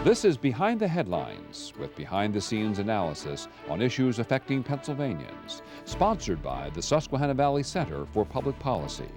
This is Behind the Headlines, with behind-the-scenes analysis on issues affecting Pennsylvanians, sponsored by the Susquehanna Valley Center for Public Policy.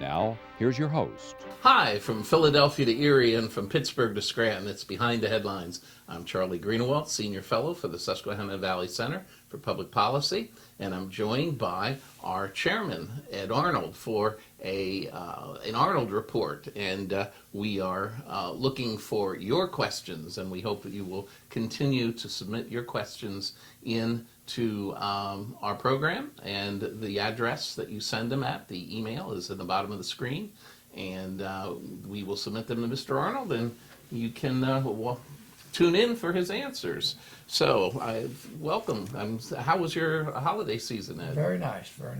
Now, here's your host. Hi, from Philadelphia to Erie and from Pittsburgh to Scranton, it's Behind the Headlines. I'm Charlie Greenawalt, Senior Fellow for the Susquehanna Valley Center for Public Policy, and I'm joined by our chairman, Ed Arnold, for an Arnold Report. And we are looking for your questions, and we hope that you will continue to submit your questions into our program. And the address that you send them at, the email, is at the bottom of the screen. And we will submit them to Mr. Arnold, and you can tune in for his answers. So, welcome. How was your holiday season, Ed? Very nice, very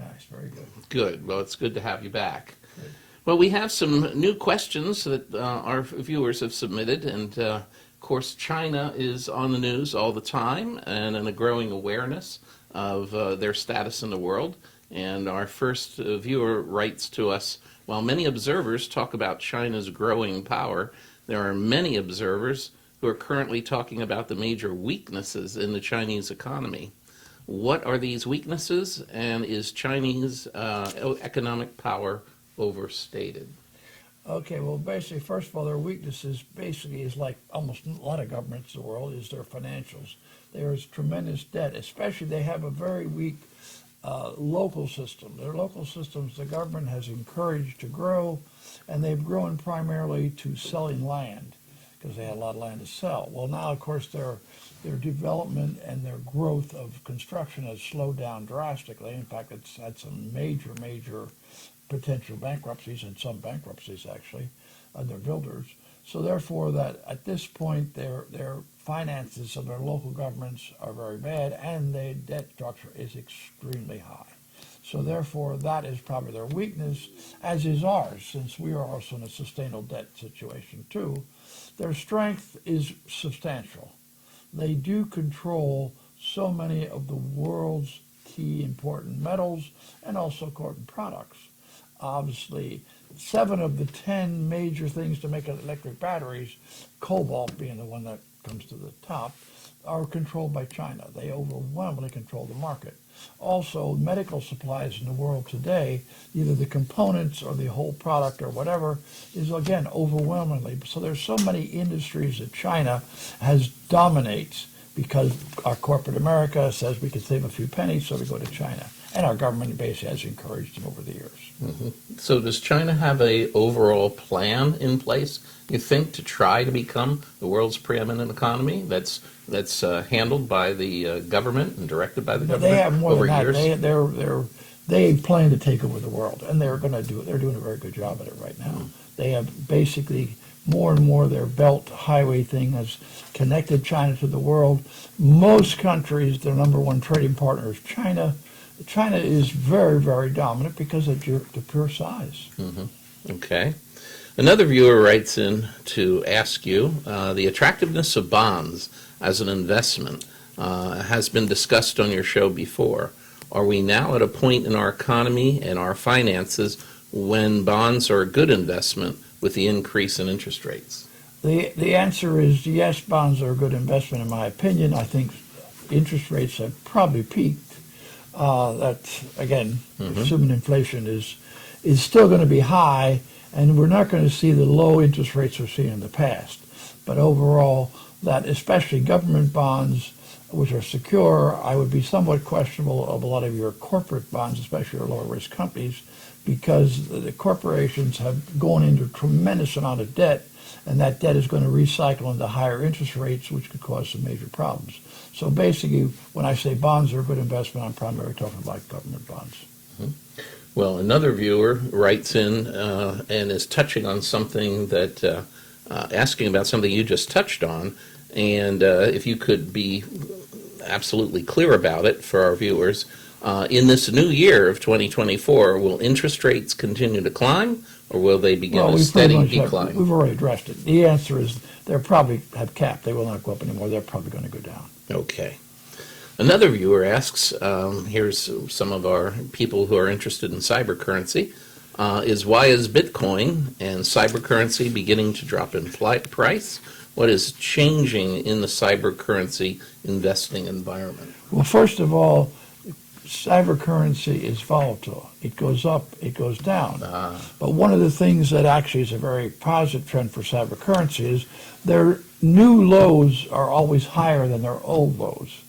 good. Good. Well, it's good to have you back. Good. Well, we have some new questions that our viewers have submitted, and of course, China is on the news all the time, and in a growing awareness of their status in the world. And our first viewer writes to us, while many observers talk about China's growing power, there are many observers who are currently talking about the major weaknesses in the Chinese economy. What are these weaknesses, and is Chinese economic power overstated? Okay, well, basically, first of all, their weaknesses basically is like almost a lot of governments in the world, is their financials. There is tremendous debt, especially they have a very weak local system. Their local systems, the government has encouraged to grow, and they've grown primarily to selling land, because they had a lot of land to sell. Well, now, of course, their development and their growth of construction has slowed down drastically. In fact, it's had some major potential bankruptcies, and some bankruptcies, actually, of their builders. So therefore, that at this point, their finances of their local governments are very bad, and the debt structure is extremely high. So therefore, that is probably their weakness, as is ours, since we are also in a sustainable debt situation too. Their strength is substantial. They do control so many of the world's key important metals and also important products. Obviously, 7 of the 10 major things to make electric batteries, cobalt being the one that comes to the top, are controlled by China. They overwhelmingly control the market. Also, medical supplies in the world today, either the components or the whole product or whatever, is again overwhelmingly. So there's so many industries that China dominates, because our corporate America says we can save a few pennies, so we go to China. And our government base has encouraged them over the years. Mm-hmm. So does China have a overall plan in place, you think, to try to become the world's preeminent economy that's handled by the government and directed by the government? They have more over than years? that. They plan to take over the world, and they're going to do it. They're doing a very good job at it right now. Mm-hmm. They have basically more and more their belt highway thing has connected China to the world. Most countries, their number one trading partner is China. China is very, very dominant because of the pure size. Mm-hmm. Okay. Another viewer writes in to ask you, the attractiveness of bonds as an investment has been discussed on your show before. Are we now at a point in our economy and our finances when bonds are a good investment with the increase in interest rates? The answer is yes, bonds are a good investment in my opinion. I think interest rates have probably peaked. That, again, assuming inflation is still going to be high, and we're not going to see the low interest rates we've seen in the past. But overall, that especially government bonds, which are secure, I would be somewhat questionable of a lot of your corporate bonds, especially your lower risk companies, because the corporations have gone into a tremendous amount of debt, and that debt is going to recycle into higher interest rates, which could cause some major problems. So basically, when I say bonds are a good investment, I'm primarily talking about government bonds. Mm-hmm. Well, another viewer writes in and is touching on something that, asking about something you just touched on, and if you could be absolutely clear about it for our viewers. In this new year of 2024, will interest rates continue to climb, or will they begin a steady decline? We've already addressed it. The answer is they probably have capped. They will not go up anymore. They're probably going to go down. Okay. Another viewer asks, here's some of our people who are interested in cybercurrency, is why is Bitcoin and cybercurrency beginning to drop in price? what is changing in the cybercurrency investing environment? Well, first of all, cybercurrency is volatile. It goes up, it goes down. But one of the things that actually is a very positive trend for cybercurrency is their new lows are always higher than their old lows.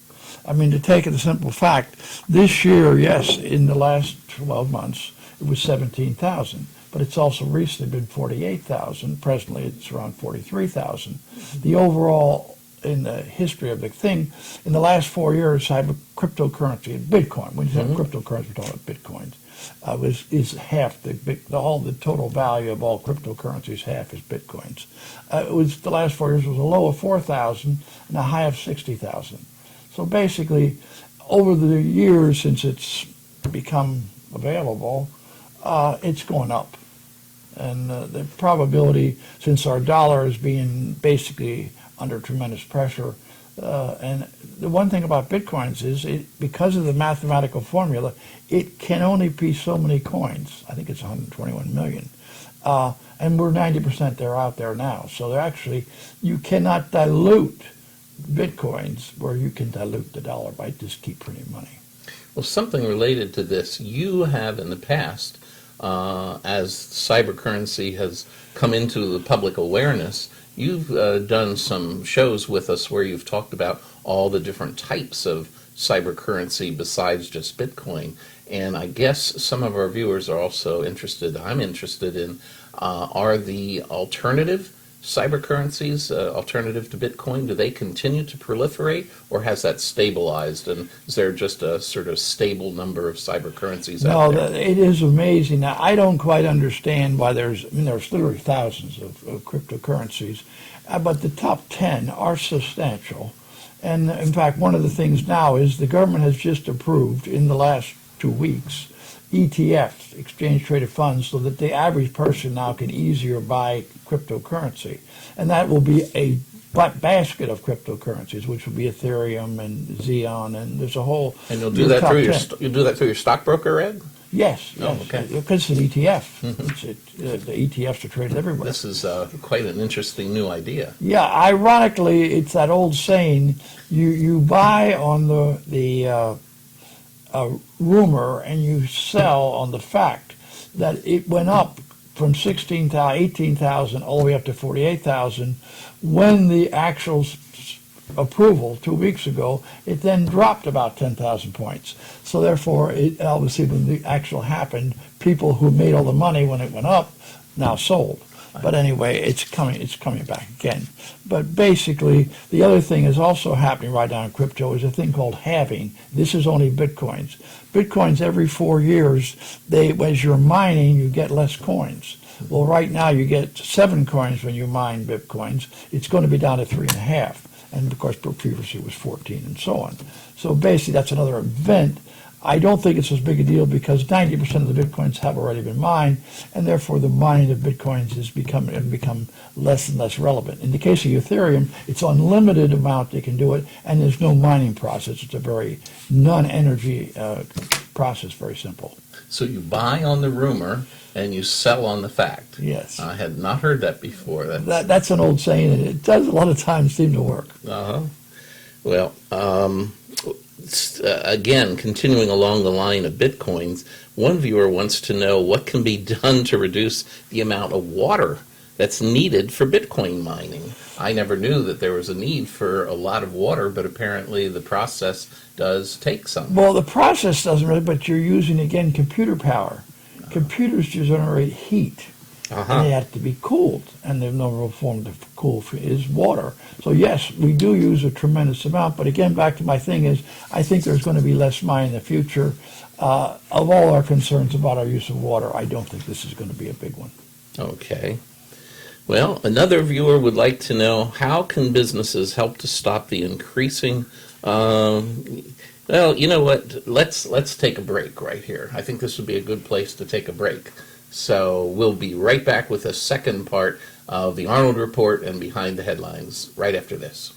I mean, to take it a simple fact, this year, yes, in the last 12 months, it was 17,000, but it's also recently been 48,000. Presently, it's around 43,000. The overall, in the history of the thing, in the last 4 years, cryptocurrency, Bitcoin, when you say cryptocurrency, we're talking about Bitcoins, is half the total value of all cryptocurrencies, half is Bitcoins. It was the last 4 years was a low of 4,000 and a high of 60,000. So basically, over the years since it's become available, it's going up. And the probability, since our dollar is being basically under tremendous pressure, and the one thing about Bitcoins is, because of the mathematical formula, it can only be so many coins. I think it's 121 million. And we're 90% there out there now. So they're actually, you cannot dilute Bitcoins where you can dilute the dollar by just keep printing money. Well, something related to this, you have in the past, as cybercurrency has come into the public awareness, you've done some shows with us where you've talked about all the different types of cybercurrency besides just Bitcoin. And I guess some of our viewers are also interested, I'm interested in, are the alternative cybercurrencies, alternative to Bitcoin, do they continue to proliferate, or has that stabilized? And is there just a sort of stable number of cybercurrencies out there? No, it is amazing. Now, I don't quite understand why there's literally thousands of cryptocurrencies, but the top 10 are substantial. And in fact, one of the things now is the government has just approved in the last 2 weeks ETFs, exchange traded funds, so that the average person now can easier buy cryptocurrency. And that will be a basket of cryptocurrencies, which will be Ethereum and Xeon, and there's a whole. And you'll do that through your stockbroker, Ed? Yes, Oh, okay. Because it's an ETF. The ETFs are traded everywhere. This is quite an interesting new idea. Yeah, ironically, it's that old saying: you buy on the rumor and you sell on the fact that it went up from 18,000 all the way up to 48,000. When the actual approval 2 weeks ago, it then dropped about 10,000 points. So therefore, it obviously, when the actual happened, people who made all the money when it went up now sold. But anyway, it's coming back again. But basically, the other thing is also happening right now in crypto is a thing called halving. This is only Bitcoins. Bitcoins, every 4 years, as you're mining, you get less coins. Well, right now you get 7 coins when you mine Bitcoins. It's going to be down to 3.5. And of course, previously it was 14 and so on. So basically, that's another event. I don't think it's as big a deal because 90% of the Bitcoins have already been mined, and therefore the mining of Bitcoins has become less and less relevant. In the case of Ethereum, it's unlimited amount they can do it, and there's no mining process. It's a very non-energy process, very simple. So you buy on the rumor and you sell on the fact. Yes. I had not heard that before. That's an old saying, and it does a lot of times seem to work. Uh-huh. Well, again, continuing along the line of Bitcoins, one viewer wants to know what can be done to reduce the amount of water that's needed for Bitcoin mining. I never knew that there was a need for a lot of water, but apparently the process does take some. Well, the process doesn't really, but you're using, again, computer power. Computers generate heat. And they have to be cooled, and there's no real form to cool is water. So yes, we do use a tremendous amount, but again, back to my thing is, I think there's going to be less mining in the future. Of all our concerns about our use of water, I don't think this is going to be a big one. Okay. Well, another viewer would like to know, how can businesses help to stop the increasing, well, you know what, let's take a break right here. I think this would be a good place to take a break. So we'll be right back with the second part of the Arnold Report and Behind the Headlines right after this.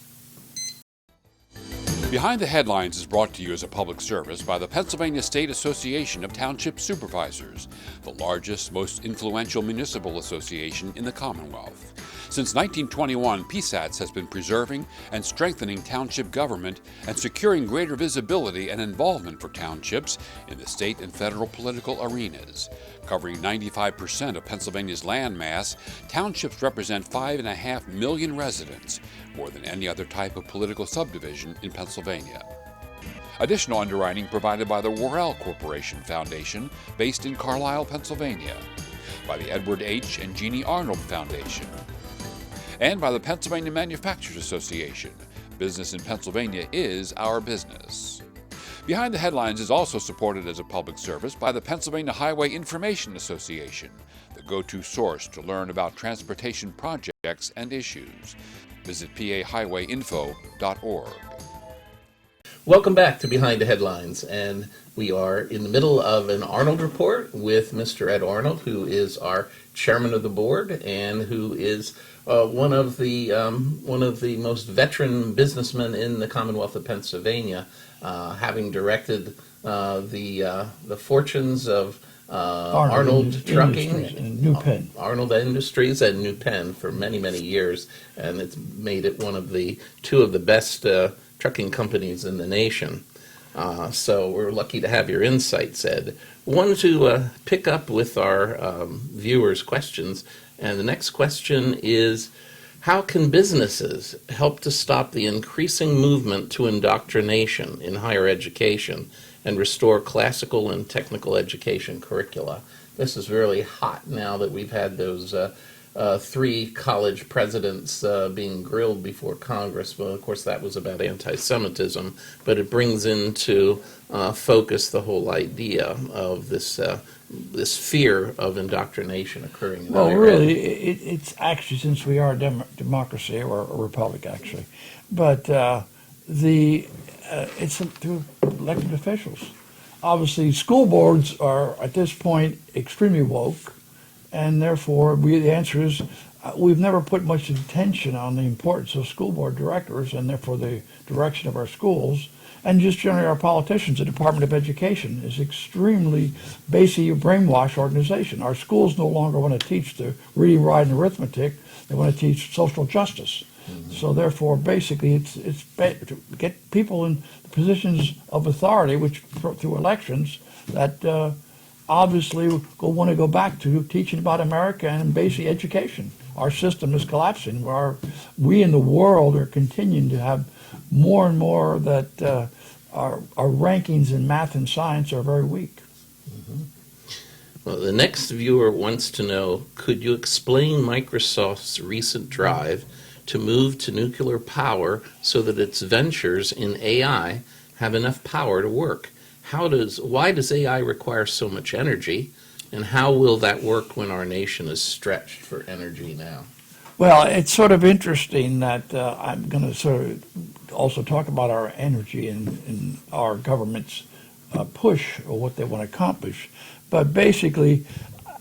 Behind the Headlines is brought to you as a public service by the Pennsylvania State Association of Township Supervisors, the largest, most influential municipal association in the Commonwealth. Since 1921, PSATS has been preserving and strengthening township government and securing greater visibility and involvement for townships in the state and federal political arenas. Covering 95% of Pennsylvania's land mass, townships represent 5.5 million residents, more than any other type of political subdivision in Pennsylvania. Additional underwriting provided by the Worrell Corporation Foundation, based in Carlisle, Pennsylvania, by the Edward H. and Jeannie Arnold Foundation, and by the Pennsylvania Manufacturers Association. Business in Pennsylvania is our business. Behind the Headlines is also supported as a public service by the Pennsylvania Highway Information Association, the go-to source to learn about transportation projects and issues. Visit pahighwayinfo.org. Welcome back to Behind the Headlines, and we are in the middle of an Arnold Report with Mr. Ed Arnold, who is our chairman of the board and who is one of the most veteran businessmen in the Commonwealth of Pennsylvania, having directed the fortunes of Arnold Trucking, and New Penn. Arnold Industries and New Penn for many, many years, and it's made it one of the two of the best trucking companies in the nation. So we're lucky to have your insights, Ed. Wanted to pick up with our viewers' questions, and the next question is, how can businesses help to stop the increasing movement to indoctrination in higher education and restore classical and technical education curricula? This is really hot now that we've had those 3 college presidents being grilled before Congress. Well, of course, that was about anti-Semitism, but it brings into focus the whole idea of this fear of indoctrination occurring in higher ed. It's actually, since we are a democracy, or a republic, actually, but it's through elected officials. Obviously, school boards are, at this point, extremely woke, and therefore, the answer is we've never put much attention on the importance of school board directors and therefore the direction of our schools, and just generally our politicians. The Department of Education is extremely basically a brainwash organization. Our schools no longer want to teach the reading, writing, and arithmetic. They want to teach social justice. Mm-hmm. So therefore, basically, it's to get people in positions of authority, which through elections, that obviously want to go back to teaching about America and basic education. Our system is collapsing. We in the world are continuing to have more and more that our rankings in math and science are very weak. Mm-hmm. Well, the next viewer wants to know, could you explain Microsoft's recent drive to move to nuclear power so that its ventures in AI have enough power to work? Why does AI require so much energy, and how will that work when our nation is stretched for energy now? Well, it's sort of interesting that I'm going to sort of also talk about our energy and our government's push or what they want to accomplish. But basically,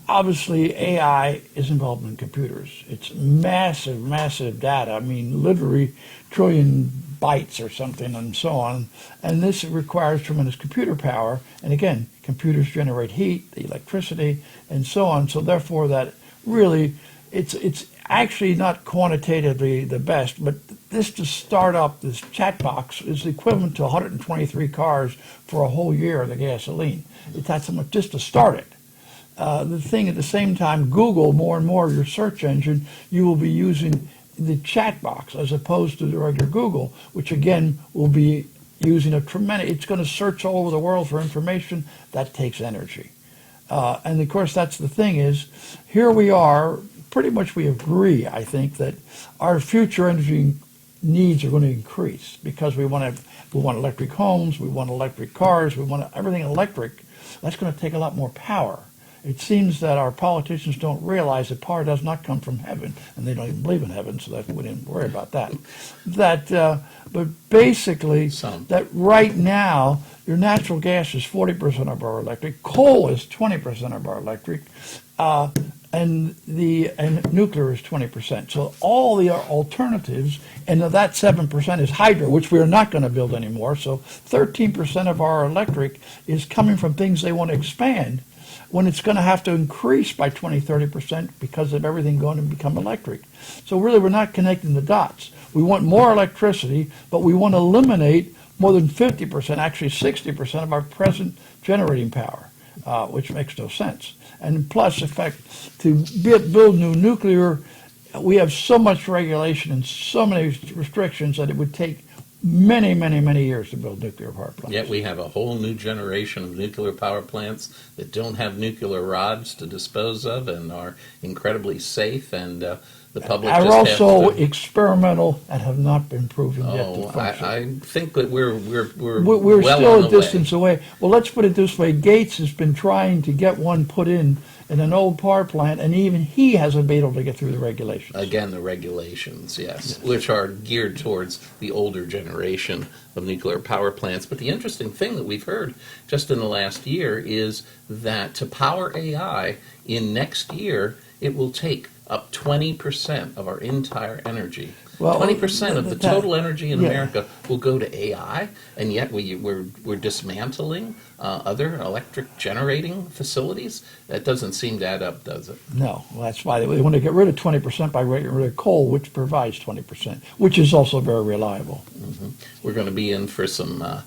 obviously, AI is involved in computers. It's massive, massive data. I mean, literally trillion bytes or something and so on. And this requires tremendous computer power. And again, computers generate heat, the electricity, and so on. So therefore, that really, it's actually not quantitatively the best, but this to start up this chat box is equivalent to 123 cars for a whole year of the gasoline. That's how much just to start it. The thing at the same time, Google, more and more your search engine, you will be using the chat box as opposed to the regular Google, which again will be using it's going to search all over the world for information. That takes energy. And of course, that's the thing is, here we are, pretty much we agree, I think, that our future energy needs are going to increase because we want electric homes, we want electric cars, we want everything electric. That's going to take a lot more power. It seems that our politicians don't realize that power does not come from heaven, and they don't even believe in heaven, so that we didn't worry about that. But basically, that right now, your natural gas is 40% of our electric, coal is 20% of our electric, and nuclear is 20%. So all the alternatives, and that 7% is hydro, which we are not going to build anymore. So 13% of our electric is coming from things they want to expand. when it's going to have to increase by 20-30% because of everything going to become electric. So really, we're not connecting the dots. We want more electricity, but we want to eliminate more than 50%, actually 60% of our present generating power, which makes no sense. And plus, in fact, to build new nuclear, we have so much regulation and so many restrictions that it would take many, many, many years to build nuclear power plants. Yet we have a whole new generation of nuclear power plants that don't have nuclear rods to dispose of and are incredibly safe, and the public Are just also has to... experimental and have not been proven yet to Oh, function. I think that we're We're well still on a the distance away. Well, let's put it this way. Gates has been trying to get one put in an old power plant, and even he hasn't been able to get through the regulations. Again, the regulations, yes, which are geared towards the older generation of nuclear power plants. But the interesting thing that we've heard just in the last year is that to power AI in next year, it will take up 20% of our entire energy. Well, 20% of the total energy in yeah. America will go to AI, and yet we're dismantling other electric generating facilities. That doesn't seem to add up, does it? No, well, that's why they want to get rid of 20% by getting rid of coal, which provides 20%, which is also very reliable. Mm-hmm. We're going to be in for some,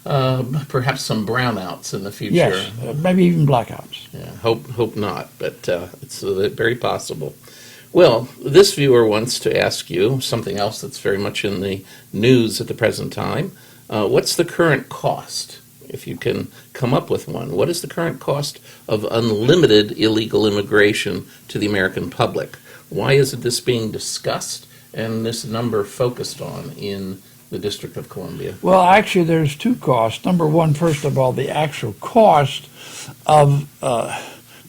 perhaps some brownouts in the future. Yes, maybe even blackouts. Yeah, hope not, but it's very possible. Well, this viewer wants to ask you something else that's very much in the news at the present time. What's the current cost, if you can come up with one? What is the current cost of unlimited illegal immigration to the American public? Why isn't this being discussed and this number focused on in the District of Columbia? Well, actually, there's two costs. Number one, first of all, the actual cost of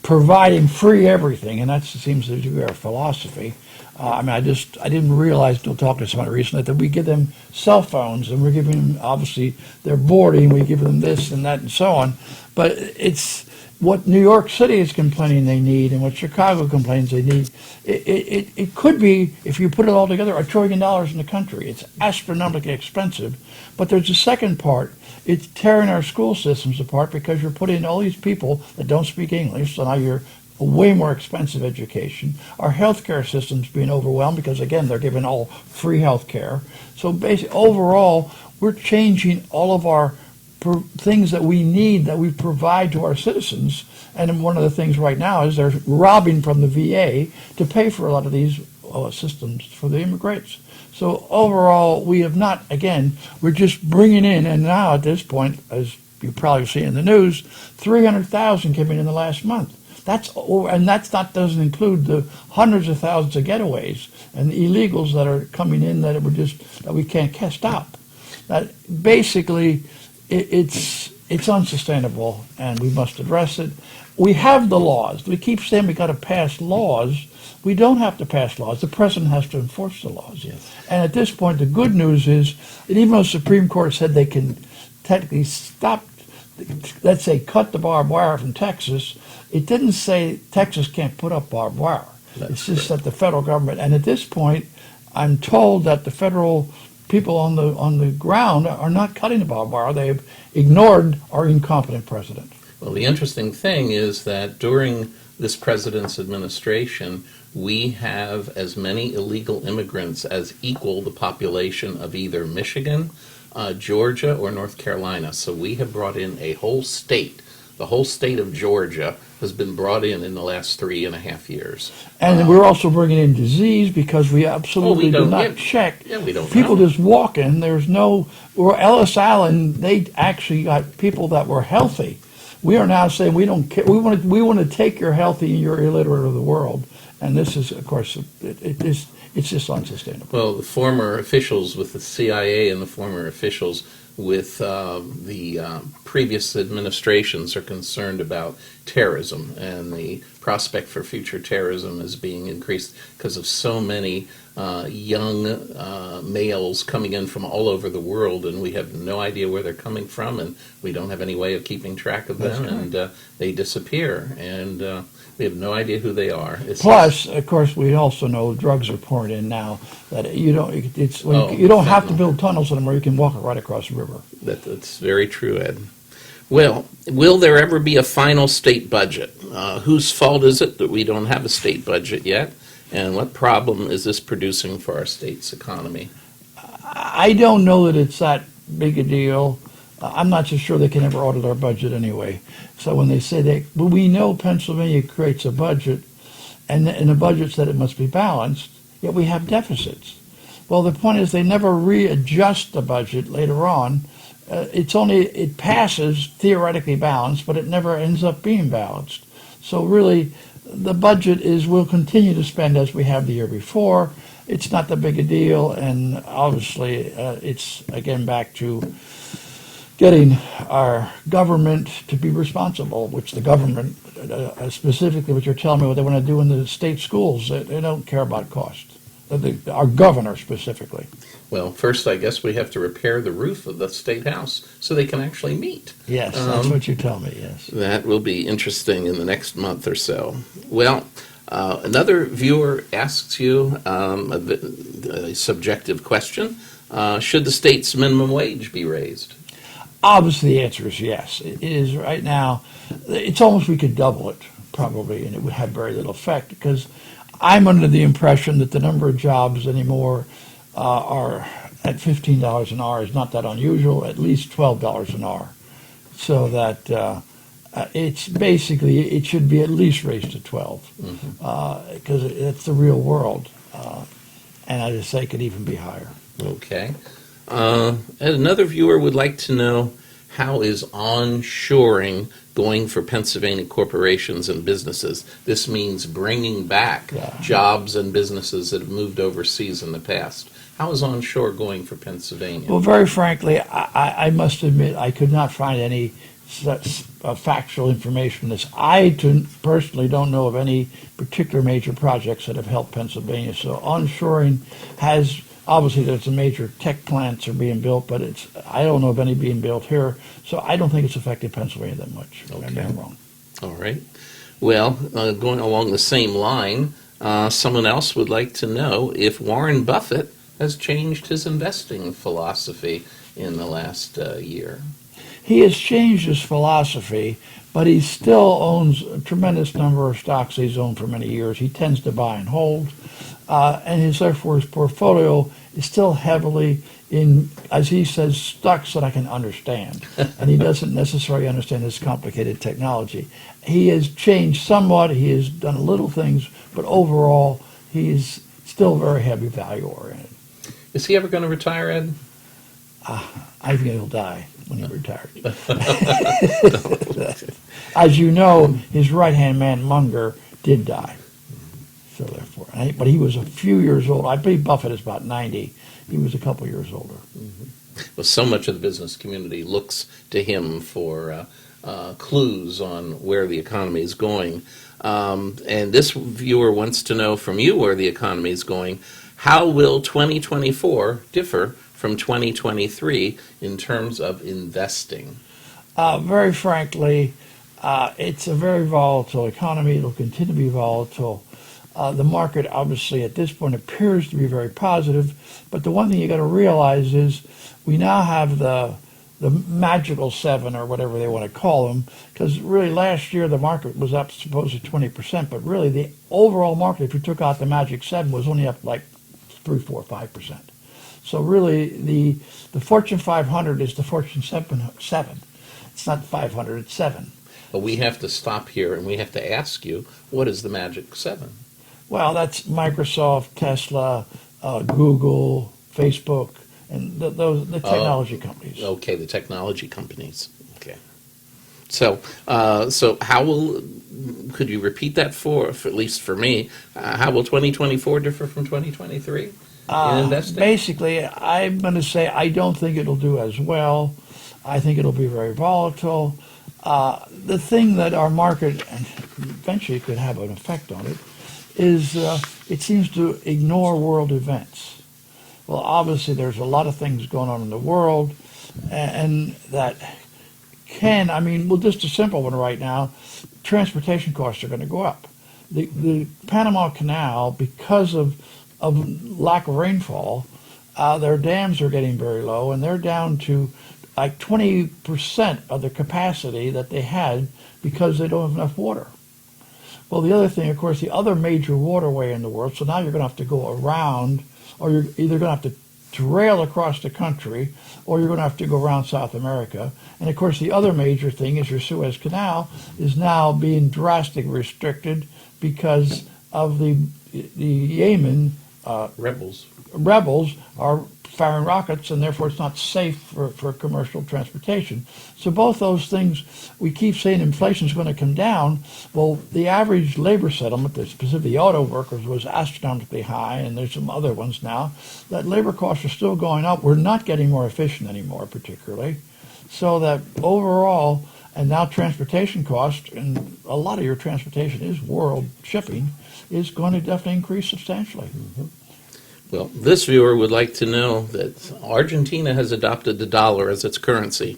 providing free everything, and that seems to be our philosophy. I didn't realize until talking to somebody recently that we give them cell phones, and we're giving them, obviously, their boarding, we give them this and that and so on. But it's what New York City is complaining they need and what Chicago complains they need. It could be, if you put it all together, $1 trillion in the country. It's astronomically expensive. But there's a second part. It's tearing our school systems apart because you're putting in all these people that don't speak English, so now you're a way more expensive education. Our healthcare system's being overwhelmed because, again, they're giving all free healthcare. So basically, overall, we're changing all of our things that we need, that we provide to our citizens. And one of the things right now is they're robbing from the VA to pay for a lot of these systems for the immigrants. So overall, we have not, again, we're just bringing in, and now at this point, as you probably see in the news, 300,000 came in the last month. Doesn't include the hundreds of thousands of getaways and the illegals that are coming in that we can't stop. That basically, it's unsustainable, and we must address it. We have the laws. We keep saying we got to pass laws. We don't have to pass laws. The president has to enforce the laws. Yes. And at this point, the good news is that even though the Supreme Court said they can technically stop, let's say, cut the barbed wire from Texas, it didn't say Texas can't put up barbed wire. It's just that the federal government, and at this point, I'm told that the federal people on the ground are not cutting the barbed wire. They've ignored our incompetent president. Well, the interesting thing is that during this president's administration, we have as many illegal immigrants as equal the population of either Michigan, Georgia, or North Carolina. So we have brought in a whole state. The whole state of Georgia has been brought in the last 3.5 years. And we're also bringing in disease because we absolutely do not check. Yeah, we don't People know. just walk in. There's no. Or Ellis Island, they actually got people that were healthy. We are now saying we don't care. We want to take your healthy and your illiterate of the world. And this is, of course, it's just unsustainable. Well, the former officials with the CIA and the former officials with the previous administrations are concerned about terrorism, and the prospect for future terrorism is being increased because of so many young males coming in from all over the world, and we have no idea where they're coming from, and we don't have any way of keeping track of them, and they disappear, and we have no idea who they are. Plus, of course, we also know drugs are pouring in now. That you don't have to build tunnels anymore. You can walk right across the river. That's very true, Ed. Well, will there ever be a final state budget? Whose fault is it that we don't have a state budget yet? And what problem is this producing for our state's economy? I don't know that it's that big a deal. I'm not so sure they can ever audit our budget anyway. So when they say that, but we know Pennsylvania creates a budget, and the budget said it must be balanced, yet we have deficits. Well, the point is they never readjust the budget later on. It passes theoretically balanced, but it never ends up being balanced. So really, the budget we'll continue to spend as we have the year before. It's not that big a deal, and obviously it's, again, back to getting our government to be responsible, which the government, specifically what you're telling me what they want to do in the state schools, they don't care about cost. Our governor specifically. Well, first, I guess we have to repair the roof of the State House so they can actually meet. Yes, that's what you tell me, yes. That will be interesting in the next month or so. Well, another viewer asks you a subjective question. Should the state's minimum wage be raised? Obviously, the answer is yes. It is right now. It's almost we could double it, probably, and it would have very little effect, because I'm under the impression that the number of jobs anymore are at $15 an hour is not that unusual, at least $12 an hour. So that it's basically, it should be at least raised to 12, because it's the real world. And as I say, it could even be higher. Okay. And another viewer would like to know, how is onshoring going for Pennsylvania corporations and businesses? This means bringing back jobs and businesses that have moved overseas in the past. How is onshore going for Pennsylvania? Well, very frankly, I must admit I could not find any such factual information. I personally don't know of any particular major projects that have helped Pennsylvania. So onshoring has, obviously there's some major tech plants are being built, but I don't know of any being built here. So I don't think it's affected Pennsylvania that much. Okay. Maybe I'm wrong. All right. Well, going along the same line, someone else would like to know if Warren Buffett has changed his investing philosophy in the last year. He has changed his philosophy, but he still owns a tremendous number of stocks he's owned for many years. He tends to buy and hold, and therefore his portfolio is still heavily in, as he says, stocks that I can understand. And he doesn't necessarily understand this complicated technology. He has changed somewhat. He has done little things, but overall he's still very heavy value oriented. Is he ever going to retire, Ed? I think he'll die when he retires. As you know, his right-hand man, Munger, did die. So therefore, but he was a few years old. I believe Buffett is about 90. He was a couple years older. Well, so much of the business community looks to him for clues on where the economy is going. And this viewer wants to know from you where the economy is going. How will 2024 differ from 2023 in terms of investing? Very frankly, it's a very volatile economy. It'll continue to be volatile. The market, obviously, at this point appears to be very positive. But the one thing you got to realize is we now have the magical 7, or whatever they want to call them, because really last year the market was up supposedly 20%, but really the overall market, if you took out the magic 7, was only up like 3, 4, 5%. So really the Fortune 500 is the Fortune 7. It's not 500, it's 7. But we have to stop here and we have to ask you, what is the magic 7? Well, that's Microsoft, Tesla, Google, Facebook, and the technology companies. Okay, the technology companies. Okay. So could you repeat that for at least for me, how will 2024 differ from 2023 in investing? Basically, I'm going to say I don't think it'll do as well. I think it'll be very volatile. The thing that our market, and eventually could have an effect on it, is it seems to ignore world events. Well, obviously there's a lot of things going on in the world, and that well, just a simple one right now, transportation costs are going to go up. The Panama Canal, because of lack of rainfall, their dams are getting very low, and they're down to like 20% of the capacity that they had because they don't have enough water. Well, the other thing, of course, the other major waterway in the world, so now you're going to have to go around, or you're either going to have to rail across the country, or you're going to have to go around South America. And, of course, the other major thing is your Suez Canal is now being drastically restricted because of the Yemen Rebels are firing rockets, and therefore it's not safe for commercial transportation. So both those things, we keep saying inflation is going to come down. Well, the average labor settlement, specifically auto workers, was astronomically high, and there's some other ones now. That labor costs are still going up. We're not getting more efficient anymore, particularly. So that overall, and now transportation costs, and a lot of your transportation is world shipping, is going to definitely increase substantially. Mm-hmm. Well, this viewer would like to know that Argentina has adopted the dollar as its currency.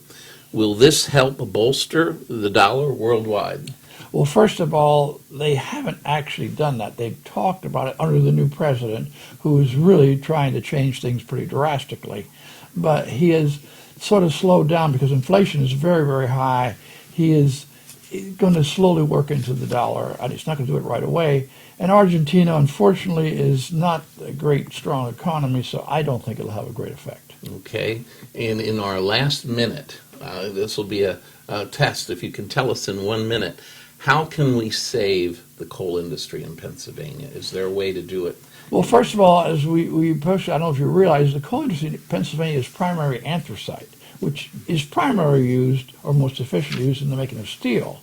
Will this help bolster the dollar worldwide? Well, first of all, they haven't actually done that. They've talked about it under the new president, who is really trying to change things pretty drastically. But he has sort of slowed down because inflation is very, very high. He is going to slowly work into the dollar, and it's not going to do it right away. And Argentina, unfortunately, is not a great, strong economy, so I don't think it'll have a great effect. Okay. And in our last minute, this will be a test. If you can tell us in 1 minute, how can we save the coal industry in Pennsylvania? Is there a way to do it? Well, first of all, as we push, I don't know if you realize, the coal industry in Pennsylvania is primary anthracite, which is primarily used, or most efficiently used, in the making of steel.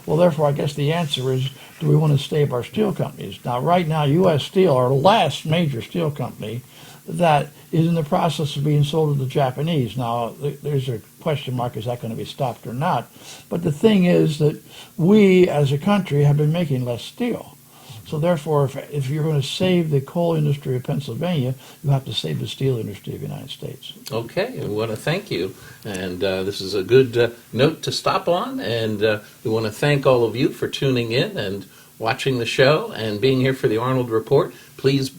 Well, therefore, I guess the answer is, do we want to save our steel companies? Now, right now, U.S. Steel, our last major steel company, that is in the process of being sold to the Japanese. Now, there's a question mark, is that going to be stopped or not? But the thing is that we, as a country, have been making less steel. So therefore, if you're going to save the coal industry of Pennsylvania, you have to save the steel industry of the United States. Okay, we want to thank you. And this is a good note to stop on. And we want to thank all of you for tuning in and watching the show and being here for the Arnold Report. Please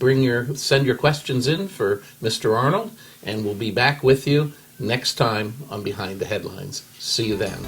send your questions in for Mr. Arnold, and we'll be back with you next time on Behind the Headlines. See you then.